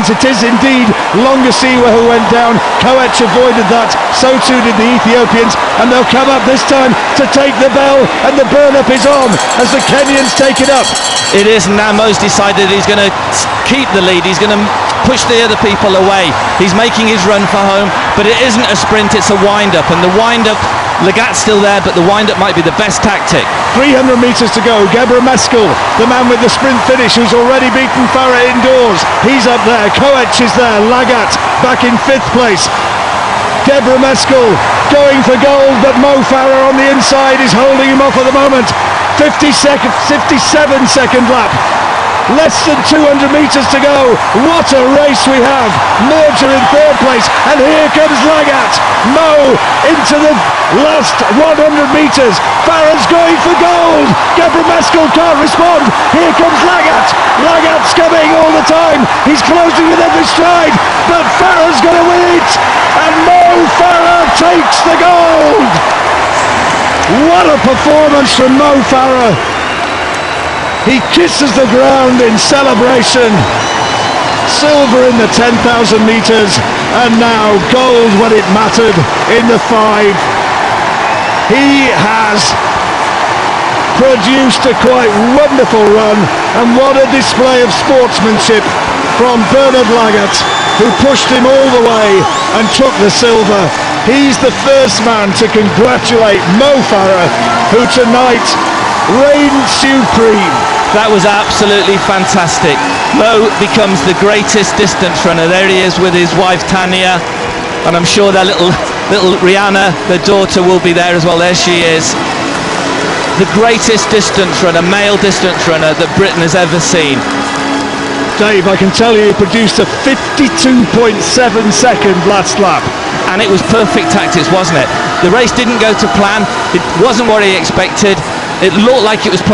Italians. It is indeed Longasiwa who went down. Koech avoided that, so too did the Ethiopians, and they'll come up this time to take the bell, and the burn-up is on as the Kenyans take it up. It is now. Mo's decided he's going to keep the lead. He's going to push the other people away. He's making his run for home, but it isn't a sprint, it's a wind-up, and the wind-up, Lagat's still there, but the wind-up might be the best tactic. 300 metres to go. Gebra Meskel, the man with the sprint finish, who's already beaten Farah indoors. He's up there. Koech is there. Lagat back in 5th place. Gebra Meskel going for gold, but Mo Farah on the inside is holding him off at the moment. 57-second lap. Less than 200 metres to go. What a race we have. Merger in 3rd place, and here comes Lagat. Mo into the last 100 metres. Farah's going for gold. Gebra Meskel can't respond. Here comes Lagat. Lagat's coming all the time. He's closing with every stride, but Farah's going to win it, and Mo Farah takes the gold. What a performance from Mo Farah. He kisses the ground in celebration. Silver in the 10,000 metres, and now gold when it mattered in the 5. He has produced a quite wonderful run, and what a display of sportsmanship from Bernard Lagat, who pushed him all the way and took the silver. He's the first man to congratulate Mo Farah, who tonight reigned supreme. That was absolutely fantastic. Mo becomes the greatest distance runner. There he is with his wife Tanya, and I'm sure their little Rihanna, their daughter, will be there as well. There she is. The greatest distance runner, male distance runner that Britain has ever seen. Dave, I can tell you he produced a 52.7-second last lap. And it was perfect tactics, wasn't it? The race didn't go to plan. It wasn't what he expected. It looked like it was